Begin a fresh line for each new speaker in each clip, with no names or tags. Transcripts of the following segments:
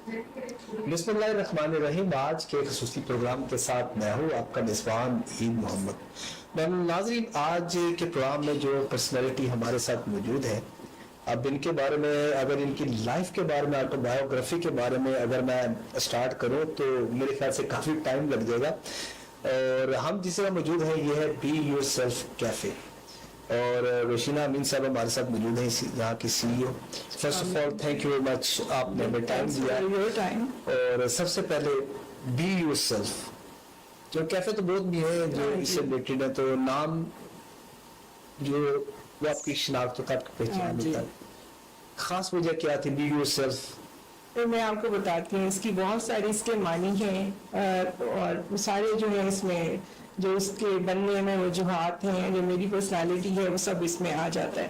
بسم اللہ الرحمن الرحیم. آج کے خصوصی پروگرام کے ساتھ میں ہوں آپ کا میزبان عید محمد. ناظرین, آج کے پروگرام میں جو پرسنالٹی ہمارے ساتھ موجود ہے, اب ان کے بارے میں, اگر ان کی لائف کے بارے میں, آٹو بایوگرافی کے بارے میں اگر میں اسٹارٹ کروں تو میرے خیال سے کافی ٹائم لگ جائے گا. اور ہم جس جگہ موجود ہیں یہ ہے بی یور سیلف کیفے, اور روشینہ امین صاحب ہمارے ساتھ موجود ہیں, یہاں کی سی ای او. First of all thank you very much, آپ نے ہمیں ٹائم دیا. اور سب سے پہلے بی یور سیلف, جو کیفے تو بہت بھی ہیں جو اس سے ریلیٹڈ ہے, تو نام جو وہ آپ کی شناخت ہوتا ہے, آپ کی پہچان ہوتا ہے, خاص وجہ کیا تھی بی یور سیلف؟
میں آپ کو بتاتی ہوں, اس کی بہت ساری اس کے معنی ہیں, اور سارے جو ہیں اس میں جو اس کے بننے میں وجوہات ہیں, جو میری پرسنالٹی ہے وہ سب اس میں آ جاتا ہے.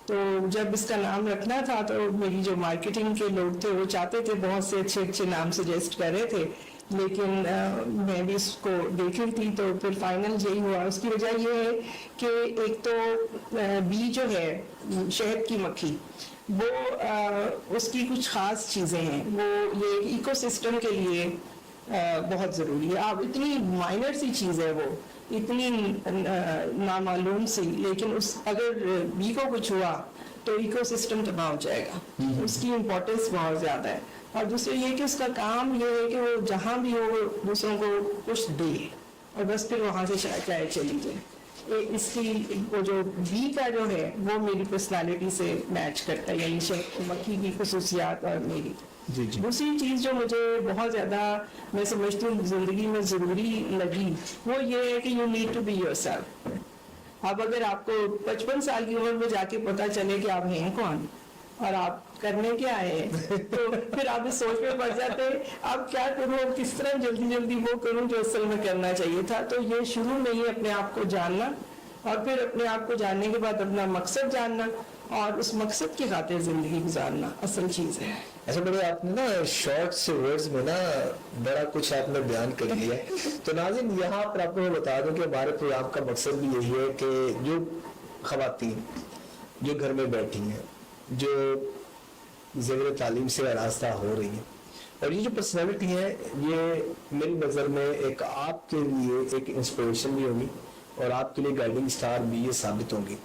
تو جب اس کا نام رکھنا تھا تو میری جو مارکیٹنگ کے لوگ تھے وہ چاہتے تھے, بہت سے اچھے اچھے نام سجیسٹ کر رہے تھے, لیکن میں بھی اس کو دیکھ رہی تھی تو پھر فائنل یہی ہوا. اس کی وجہ یہ ہے کہ ایک تو بی جو ہے شہد کی مکھی, وہ اس کی کچھ خاص چیزیں ہیں, وہ یہ ایکو سسٹم کے لیے بہت ضروری ہے. آپ اتنی مائنر سی چیز ہے, وہ اتنی نامعلوم سی, لیکن اگر بی کو کچھ ہوا تو ایکو سسٹم تباہ ہو جائے گا. اس کی امپورٹنس بہت زیادہ ہے. اور دوسرے یہ کہ اس کا کام یہ ہے کہ وہ جہاں بھی ہو دوسروں کو کچھ دے, اور بس پھر وہاں سے چاہے چلی جائے. اس کی وہ جو بی کا جو ہے وہ میری پرسنالٹی سے میچ کرتا ہے, یعنی مکھی کی خصوصیات اور میری. دوسری چیز جو مجھے بہت زیادہ میں سمجھتی ہوں زندگی میں ضروری لگی, وہ یہ ہے کہ you need to be yourself. اب اگر آپ کو 55 سال کی عمر میں جا کے پتا چلے کہ آپ ہیں کون اور آپ کرنے کیا ہے, تو پھر آپ اس سوچ میں پڑ جاتے ہیں اب کیا کروں, اور کس طرح جلدی جلدی وہ کروں جو اصل میں کرنا چاہیے تھا. تو یہ شروع میں ہی اپنے آپ کو جاننا, اور پھر اپنے آپ کو جاننے کے بعد اپنا مقصد جاننا, اور اس مقصد کی خاطر زندگی گزارنا اصل چیز ہے.
ایسا بڑے آپ نے نا شارٹ سے ورڈز میں نا بڑا کچھ آپ نے بیان کر دیا. تو ناظرین, یہاں پر آپ کو میں بتا دوں کہ ہمارے پروگرام کا مقصد بھی یہی ہے کہ جو خواتین جو گھر میں بیٹھی ہیں, جو زیر تعلیم سے آراستہ ہو رہی ہیں, اور یہ جو پرسنالٹی ہے یہ میری نظر میں ایک آپ کے لیے ایک انسپریشن بھی ہوگی, اور آپ کے لیے گائیڈنگ اسٹار بھی یہ ثابت ہوں گی.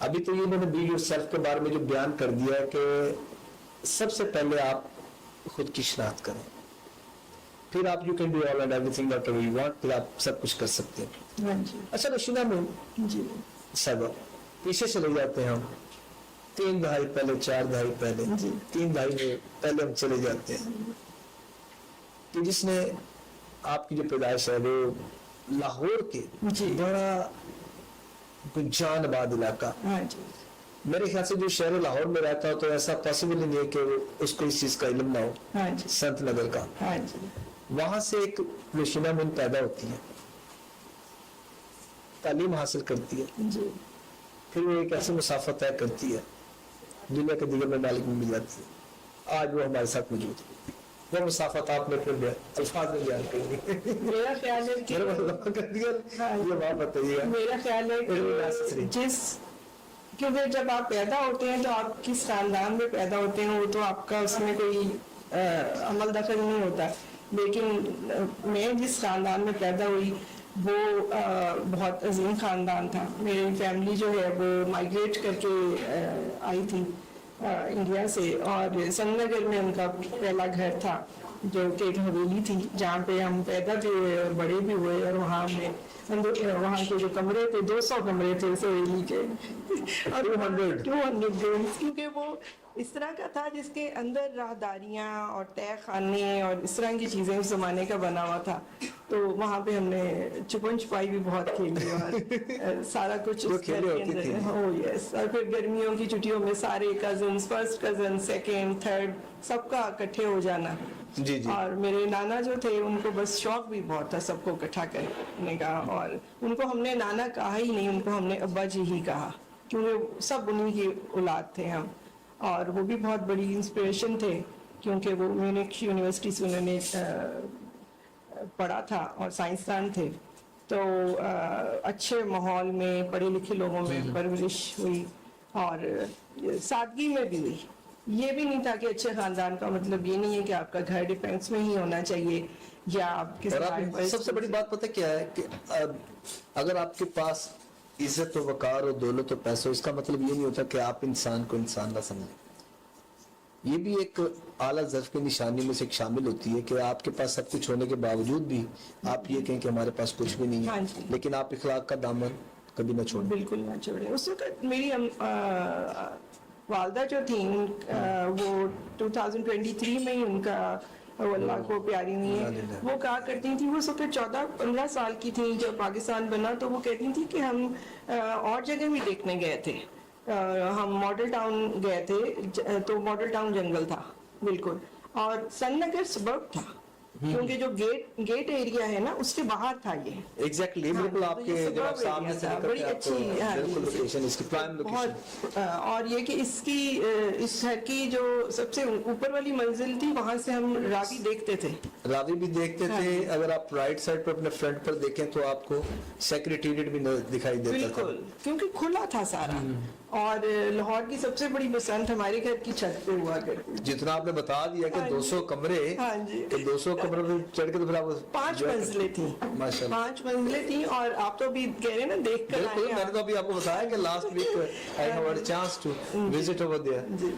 ابھی تو یہ انہوں نے بی یور سیلف کے بارے میں جو بیان کر دیا ہے کہ سب سے پہلے آپ خود کی شناخت کریں, پھر آپ you can do all and every thing that you want, پھر آپ سب کچھ کر سکتے ہیں. اچھا روشینہ میں صاحبہ پیچھے چلے جاتے ہیں ہم 3 دہائی پہلے, 4 دہائی پہلے, 3 دہائی میں پہلے ہم چلے جاتے ہیں کہ جس نے آپ کی جو پیدائش ہے وہ لاہور کے بڑا جان آباد علاقہ, میرے خیال سے جو شہر لاہور میں رہتا ہو تو ایسا پاسبل نہیں ہے کہ اس کو اس چیز کا علم نہ ہو. سنت نگر کا, وہاں سے ایک روشینہ من پیدا ہوتی ہے, تعلیم حاصل کرتی ہے, پھر وہ ایک ایسی مسافت طے کرتی ہے, دنیا کے دیگر ممالک میں مل جاتی ہے. آج وہ ہمارے ساتھ موجود ہے. وہ مسافت آپ نے پھر الفاظ میں بیان کر دی.
میرا خیال ہے کہ
یہ بات بتائیے.
میرا خیال ہے کہ کیونکہ جب آپ پیدا ہوتے ہیں تو آپ کس خاندان میں پیدا ہوتے ہیں وہ تو آپ کا اس میں کوئی عمل دخل نہیں ہوتا, لیکن میں جس خاندان میں پیدا ہوئی وہ بہت عظیم خاندان تھا. میری فیملی جو ہے وہ مائگریٹ کر کے آئی تھی انڈیا سے, اور سنگ نگر میں ان کا پہلا گھر تھا جو کہ ایک حویلی تھی جہاں پہ ہم پیدا بھی ہوئے اور بڑے بھی ہوئے. اور وہاں وہاں کے جو کمرے تھے 200 کمرے تھے اس حویلی کے, 200 رومس, کیونکہ وہ اس طرح کا تھا جس کے اندر راہداریاں اور تہ خانے اور اس طرح کی چیزیں اس زمانے کا بنا ہوا تھا. تو وہاں پہ ہم نے چھپن چھپائی بھی بہت کھیلی, اور سارا کچھ اس گھر کے اندر ہو. یس, اور پھر گرمیوں کی چھٹیوں میں سارے cousins, first cousin, second, third, سب کا اکٹھے ہو جانا. اور میرے نانا جو تھے ان کو بس شوق بھی بہت تھا سب کو اکٹھا کرنے کا, اور ان کو ہم نے نانا کہا ہی نہیں, ان کو ہم نے ابا جی ہی کہا, کیونکہ سب انہی کی اولاد تھے ہم. اور وہ بھی بہت بڑی انسپریشن تھے کیونکہ وہ میونک یونیورسٹی سے انہوں نے پڑھا تھا اور سائنسدان تھے. تو اچھے ماحول میں پڑھے لکھے لوگوں میں پرورش ہوئی, اور سادگی میں بھی ہوئی. یہ بھی نہیں تھا کہ اچھے خاندان کا مطلب یہ نہیں ہے کہ آپ کا گھر ڈیفینس میں ہی ہونا چاہیے یا آپ کسی
اور آپ سب سے بڑی بات پتہ کیا ہے کہ اگر آپ کے پاس عزت و وقار اور دولت و پیسہ، اس کا مطلب یہ نہیں ہوتا کہ آپ انسان کو انسان نہ سمجھیں. یہ بھی ایک اعلیٰ ظرف کی نشانی میں سے ایک شامل ہوتی ہے کہ آپ کے پاس سب کچھ ہونے کے باوجود بھی آپ یہ کہیں کہ ہمارے پاس کچھ بھی نہیں ہے، لیکن آپ اخلاق کا دامن کبھی نہ چھوڑیں.
بالکل نہ چھوڑیں. اس وقت میری والدہ جو تھیں وہ 2023 میں ہی ان کا وہ اللہ کو پیاری ہوئی ہیں. وہ کہا کرتی تھیں، وہ اس وقت 14-15 سال کی تھیں جب پاکستان بنا، تو وہ کہتی تھیں کہ ہم اور جگہ بھی دیکھنے گئے تھے. ہم ماڈل ٹاؤن گئے تھے، تو ماڈل ٹاؤن جنگل تھا بالکل، اور سن نگر سبرب تھا، کیونکہ جو گیٹ ایریا ہے نا اس کے باہر تھا یہ.
ایگزیکٹلی بالکل آپ کے جب آپ سامنے سے
بڑی اچھی
بالکل لوکیشن، اس کی پرائم لوکیشن.
اور یہ کہ اس گھر کی جو سب سے اوپر والی منزل تھی، وہاں سے ہم راوی دیکھتے تھے.
راوی بھی دیکھتے تھے. اگر آپ رائٹ سائڈ پر اپنے فرنٹ پر دیکھیں تو آپ کو سیکریٹریٹ بھی دکھائی دیتا تھا
بالکل، کیونکہ کھلا تھا سارا. اور لاہور کی سب سے بڑی بسنت ہمارے گھر کی چھت پہ ہوا کرتی.
جتنا آپ نے بتا دیا کہ 200 کمرے، کہ 200 کمرے پہ چڑھ کے تو پھر آپ
5 منزلیں تھیں.
ماشاءاللہ
5 منزلیں تھیں. اور آپ تو ابھی کہہ رہے ہیں نا دیکھ کر
بالکل. میں نے تو ابھی آپ کو بتایا کہ last week I had a chance to visit over there.
جی.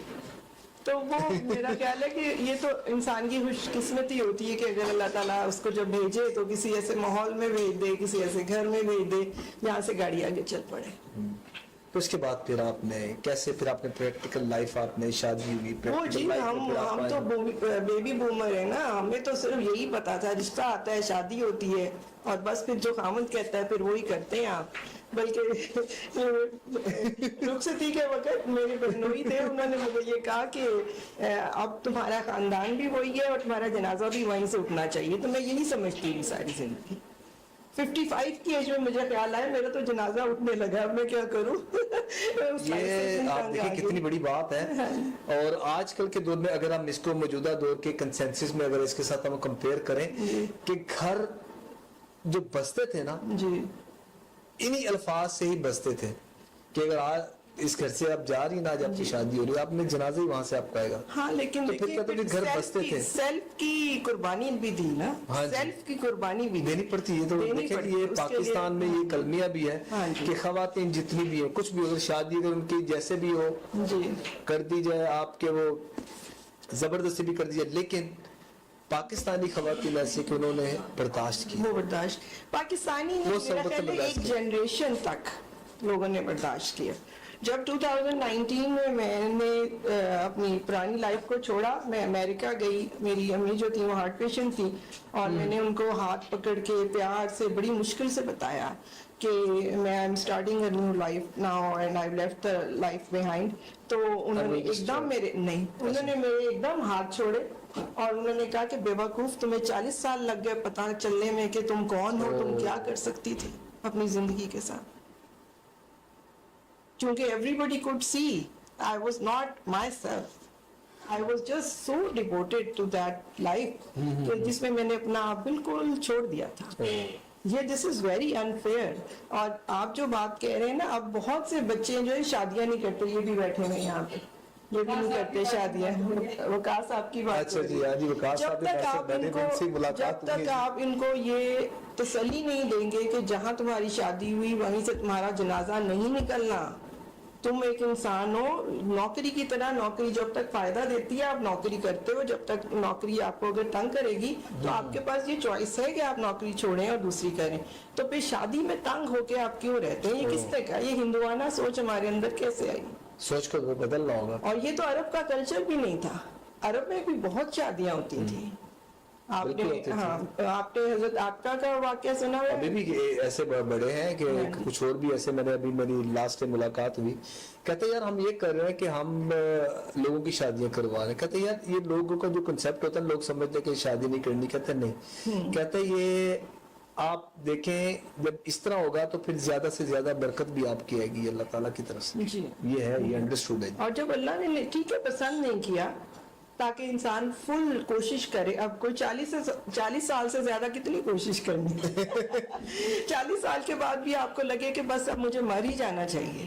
تو وہ میرا خیال ہے کہ یہ تو انسان کی خوش قسمتی ہوتی ہے کہ اگر اللہ تعالیٰ اس کو جب بھیجے تو کسی ایسے ماحول میں بھیج دے، کسی ایسے گھر میں بھیج دے جہاں سے گاڑی آگے چل پڑے.
تو اس کے بعد پھر آپ نے کیسے، پھر آپ نے پریکٹیکل لائف، آپ نے شادی ہوئی،
وہ جی ہم تو بیبی بومر ہیں نا، ہمیں تو صرف یہی پتا تھا رشتہ آتا ہے، شادی ہوتی ہے، اور بس پھر جو خامد کہتا ہے پھر وہی کرتے ہیں آپ. بلکہ رخصتی کے وقت میرے بہنوئی تھے، انہوں نے مجھے یہ کہا کہ اب تمہارا خاندان بھی وہی ہے اور تمہارا جنازہ بھی وہیں سے اٹھنا چاہیے. تو میں یہی سمجھتی ہوں ساری زندگی. 55 کی ایج میں مجھے خیال آیا میرا تو جنازہ اٹھنے لگا، اب میں کیا کروں.
یہ آپ دیکھیں کتنی بڑی بات ہے. اور آج کل کے دور میں اگر ہم اس کو موجودہ دور کے کنسنسس میں اگر اس کے ساتھ ہم کمپیئر کریں کہ گھر جو بستے تھے نا
جی
انہی الفاظ سے ہی بستے تھے کہ اگر آج اس گھر سے آپ جا رہی نا، آج آپ کی شادی ہو رہی ہے، آپ نے جنازہ ہی وہاں سے آپ کا آئے گا.
ہاں لیکن
گھر بستے تھے،
سیلف کی قربانی بھی دی نا، سیلف کی قربانی بھی
دینی پڑتی ہے. تو دیکھیں کہ یہ پاکستان میں یہ کلمیہ بھی ہے کہ خواتین جتنی بھی ہیں، کچھ بھی اگر شادی اگر ان کی جیسے بھی ہو کر دی جائے، آپ کے وہ زبردستی بھی کر دی جائے، لیکن پاکستانی خواتین ایسے کہ انہوں نے برداشت کی.
وہ برداشت پاکستانی ایک جنریشن تک لوگوں نے برداشت کیا. جب 2019 میں نے اپنی پرانی لائف کو چھوڑا، میں امریکہ گئی. میری امی جو تھی وہ ہارٹ پیشنٹ تھی، اور میں نے ان کو ہاتھ پکڑ کے پیار سے بڑی مشکل سے بتایا کہ میں am starting a new life now and I left the life behind. تو انہوں نے ایک دم انہوں نے میرے ایک دم ہاتھ چھوڑے اور انہوں نے کہا کہ بے وقوف، تمہیں 40 سال لگ گئے پتہ چلنے میں کہ تم کون ہو، تم کیا کر سکتی تھی اپنی زندگی کے ساتھ. کیونکہ everybody could see I was not myself. I was just so devoted to that life کہ جس میں نے اپنا بالکل چھوڑ دیا تھا. یہ this is very unfair. اور آپ جو بات کہہ رہے ہیں نا، اب بہت سے بچے جو ہے شادیاں نہیں کرتے، یہ بھی بیٹھے ہوئے یہاں پہ، یہ بھی نہیں کرتے شادیاں. وقاص صاحب کی بات، جب تک آپ ان کو یہ تسلی نہیں دیں گے کہ جہاں تمہاری شادی ہوئی وہیں سے تمہارا جنازہ نہیں نکلنا، تم ایک انسان ہو. نوکری کی طرح نوکری جب تک فائدہ دیتی ہے آپ نوکری کرتے ہو، جب تک نوکری آپ کو اگر تنگ کرے گی تو آپ کے پاس یہ چوائس ہے کہ آپ نوکری چھوڑیں اور دوسری کریں. تو پھر شادی میں تنگ ہو کے آپ کیوں رہتے ہیں؟ یہ کس نے کہا؟ یہ ہندوانہ سوچ ہمارے اندر کیسے آئی؟
سوچ کو بدلنا ہوگا. اور
یہ تو عرب کا کلچر بھی نہیں تھا. عرب میں بھی بہت شادیاں ہوتی تھیں. آپ نے حضرت عاتقہ کا واقعہ سنا ہے؟
ابھی بھی ایسے بڑے ہیں کہ کچھ اور بھی ایسے. میں نے ابھی میری لاسٹ ملاقات ہوئی، کہتے یار ہم یہ کر رہے ہیں کہ ہم لوگوں کی شادیاں کروا رہے ہیں. کہتے یار یہ لوگوں کا جو کنسیپٹ ہوتا ہے، لوگ سمجھتے ہیں کہ شادی نہیں کرنی. کہتے نہیں، کہتے یہ آپ دیکھیں جب اس طرح ہوگا تو پھر زیادہ سے زیادہ برکت بھی آپ کی آئے گی اللہ تعالیٰ کی طرف سے. یہ ہے، یہ انڈرسٹوڈ ہے.
اور جب اللہ نے ٹھیک ہے پسند نہیں کیا تاکہ انسان فل کوشش کرے. اب کوئی 40 سال سے زیادہ کتنی کوشش کرنی 40 سال کے بعد بھی آپ کو لگے کہ بس اب مجھے مر ہی جانا چاہیے،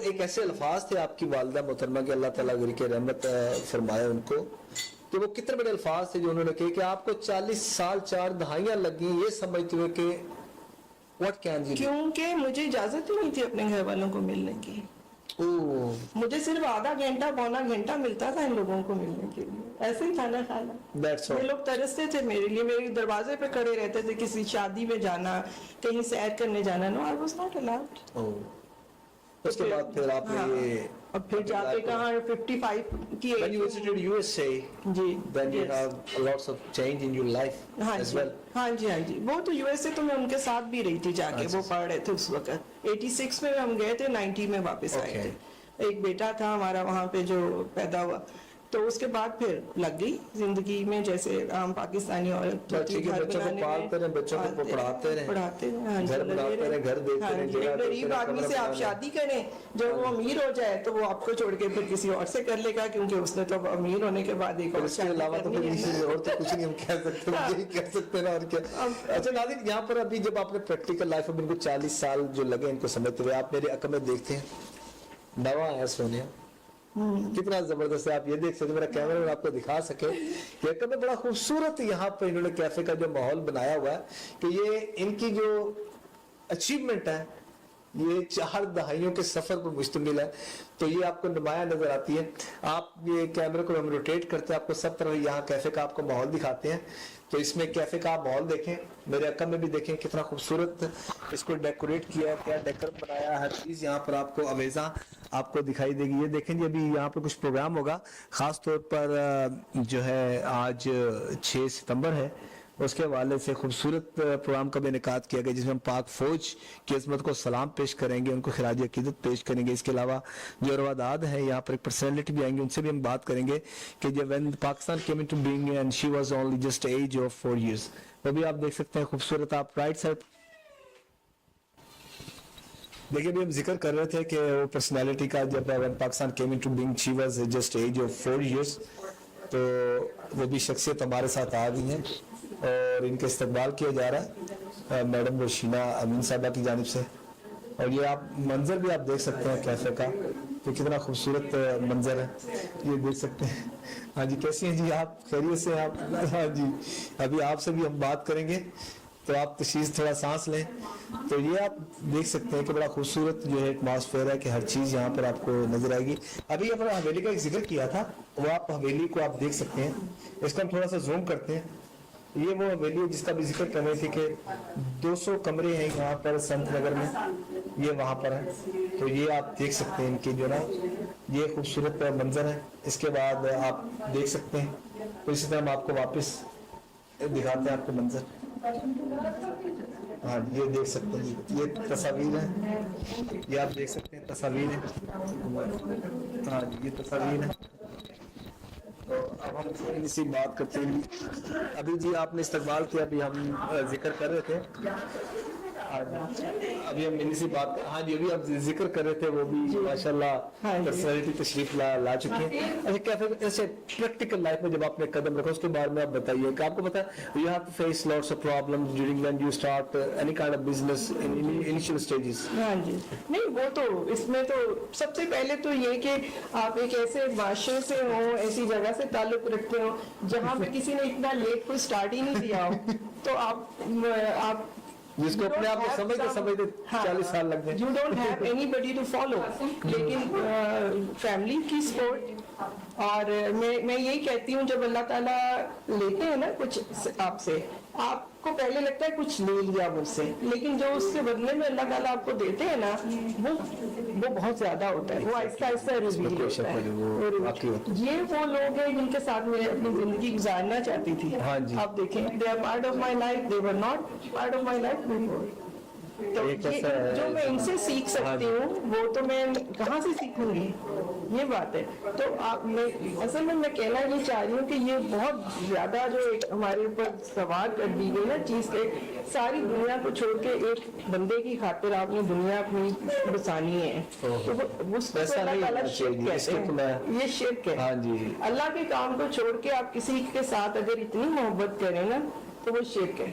ایک ایسے الفاظ تھے آپ کی والدہ محترمہ کے اللہ تعالیٰ غرق رحمت فرمائے ان کو، کہ وہ کتنے بڑے الفاظ تھے جو انہوں نے کہے کہ آپ کو 40 سال 4 دہائیاں لگیں یہ سمجھتے ہوئے کہ what can you do؟
کیونکہ مجھے اجازت ہی نہیں تھی اپنے گھر والوں کو ملنے کی. مجھے صرف آدھا گھنٹہ پونا گھنٹہ ملتا تھا ان لوگوں کو ملنے کے لیے، ایسے ہی کھانا کھانا.
That's all.
یہ لوگ ترستے تھے میرے لیے، میرے دروازے پہ کھڑے رہتے تھے، کسی شادی میں جانا، کہیں سیر کرنے جانا. نو آئی واز ناٹ الاؤڈ.
اس کے بعد پھر آپ نے
اب پھر جا کے کہاں 55 کی
when you visited USA
G
then you have lots of change in your life as well.
ہاں جی ہاں جی. وہ تو یو ایس اے تو میں ان کے ساتھ بھی رہی تھی جا کے، وہ پڑھ رہے تھے اس وقت. 86 میں ہم گئے تھے، 90 میں واپس آئے تھے. ایک بیٹا تھا ہمارا وہاں پہ جو پیدا ہوا، تو اس کے بعد پھر لگ گئی زندگی میں جیسے عام پاکستانی عورت
بچوں کو پالتے رہے، بچوں کو پڑھاتے رہے، گھر بناتے رہے، گھر دیکھتے رہے.
غریب آدمی سے آپ شادی کریں، جب وہ امیر ہو جائے تو وہ آپ کو چھوڑ کے پھر کسی اور سے کر لے گا، کیونکہ اس نے تو امیر ہونے کے بعد ایک اور
اس کے علاوہ تو اور تو کچھ نہیں ہم کہہ سکتے، یہی کہہ سکتے ہیں. اور کیا. اچھا ناظرین، یہاں پر ابھی جب آپ نے پریکٹیکل لائف میں ان کو 40 سال جو لگے ان کو سمجھتے ہوئے، آپ میرے عقل میں دیکھتے ہیں نوا ہے سونیا، کتنا زبردست ہے. آپ یہ دیکھ سکتے، میرا کیمرہ میں آپ کو دکھا سکے کہ ایک بڑا خوبصورت یہاں پہ انہوں نے کیفے کا جو ماحول بنایا ہوا ہے، کہ یہ ان کی جو اچیومنٹ ہے یہ 4 دہائیوں کے سفر پر مشتمل ہے. تو یہ آپ کو نمایاں نظر آتی ہے. آپ یہ کیمرے کو ہم روٹیٹ کرتے ہیں، آپ کو سب طرح یہاں کیفے کا آپ کو ماحول دکھاتے ہیں. تو اس میں کیفے کا آپ ماحول دیکھیں، میرے عقل میں بھی دیکھیں کتنا خوبصورت اس کو ڈیکوریٹ کیا ہے، کیا ڈیکور بنایا ہے. ہر چیز یہاں پر آپ کو اویزاں آپ کو دکھائی دے گی. یہ دیکھیں جی ابھی یہاں پہ کچھ پروگرام ہوگا، خاص طور پر جو ہے آج 6 ستمبر ہے، اس کے حوالے سے خوبصورت پروگرام کا بھی انعقاد کیا گیا، جس میں ہم پاک فوج کی عظمت کو سلام پیش کریں گے، ان کو خراج عقیدت پیش کریں گے. اس کے علاوہ جو رواداد ہے یہاں پر ایک پرسنالٹی بھی آئیں گے، ان سے بھی ہم بات کریں گے کہ جب when Pakistan came into being and she was only just age of 4 years، وہ بھی آپ دیکھ سکتے ہیں خوبصورت. آپ رائٹ سائڈ دیکھیں، بھی ہم ذکر کر رہے تھے کہ وہ پرسنالٹی کا جب when Pakistan came into being she was just age of 4 years، تو وہ بھی شخصیت ہمارے ساتھ آ گئی ہیں اور ان کا استقبال کیا جا رہا ہے میڈم روشینہ امین صاحبہ کی جانب سے. اور یہ آپ منظر بھی آپ دیکھ سکتے ہیں کیفے کا، تو کتنا خوبصورت منظر ہے، یہ دیکھ سکتے ہیں. ہاں جی، کیسی ہیں جی آپ؟ خیریت سے آپ؟ ہاں جی، ابھی آپ سے بھی ہم بات کریں گے، تو آپ تشریف تھوڑا سانس لیں. تو یہ آپ دیکھ سکتے ہیں کہ بڑا خوبصورت جو ہے ایٹماسفیئر ہے، کہ ہر چیز یہاں پر آپ کو نظر آئے گی. ابھی اپنا حویلی کا ایک ذکر کیا تھا، وہ آپ حویلی کو آپ دیکھ سکتے ہیں. اس کو ہم تھوڑا سا زوم کرتے ہیں. یہ وہ حویلی ہے جس کا بھی ذکر کر رہے تھے کہ 200 کمرے ہیں یہاں پر سنت نگر میں، یہ وہاں پر ہے. تو یہ آپ دیکھ سکتے ہیں ان کی جو نا یہ خوبصورت منظر ہے. اس کے بعد آپ دیکھ سکتے ہیں، تو اسی طرح ہم آپ کو واپس دکھاتے ہیں آپ کو منظر. ہاں یہ دیکھ سکتے ہیں، یہ تصاویر ہیں، یہ آپ دیکھ سکتے ہیں تصاویر ہیں. ہاں یہ تصاویر ہیں. تو اب ہم اسی بات کرتے ہیں. ابھی جی آپ نے استقبال کیا، ابھی ہم ذکر کر رہے تھے، ابھی ہم اسی بات، ہاں جی ابھی آپ ذکر کر رہے تھے، وہ بھی ماشاءاللہ پرسنالٹی تشریف لا چکی ہیں. اچھا کیفے ایسے پریکٹیکل لائف میں جب آپ نے قدم رکھا اس کے بارے میں آپ بتائیے کہ آپ کو پتا ہے you have to face lots of problems during when you start any kind of business in initial stages.
ہاں جی، نہیں وہ تو اس میں تو سب سے پہلے تو یہ کہ آپ ایک ایسے معاشرے سے ہوں، ایسی جگہ سے تعلق رکھتے ہو جہاں پہ کسی نے اتنا لیٹ کوئی اسٹارٹ ہی نہیں دیا ہو، تو آپ
جس کو اپنے آپ کو سمجھتے 40 سال لگ گئے.
You don't have any buddy to follow, لیکن فیملی کی سپورٹ. اور میں یہی کہتی ہوں، جب اللہ تعالیٰ لیتے ہیں نا کچھ آپ سے، آپ کو پہلے لگتا ہے کچھ لے لیا مجھ سے، لیکن جو اس کے بدلے میں اللہ تعالیٰ آپ کو دیتے ہیں نا، وہ بہت زیادہ ہوتا ہے، وہ آہستہ آہستہ ریویل ہوتا ہے. یہ وہ لوگ ہیں جن کے ساتھ میں اپنی زندگی گزارنا چاہتی تھی. آپ دیکھیں، they are part of my life, they were not part of my life before. تو جو میں ان سے سیکھ سکتی ہوں وہ تو میں کہاں سے سیکھوں گی، یہ بات ہے. تو اصل میں کہنا یہ چاہ رہی ہوں کہ یہ بہت زیادہ جو ہمارے اوپر سوار کر دی گئی نا چیز کے، ساری دنیا کو چھوڑ کے ایک بندے کی خاطر آپ نے دنیا اپنی بسانی ہے، تو اس کو اللہ تعالیٰ شرک کہتے ہیں. یہ شرک ہے. اللہ کے کام کو چھوڑ کے آپ کسی کے ساتھ اگر اتنی محبت کریں نا تو وہ شرک ہے.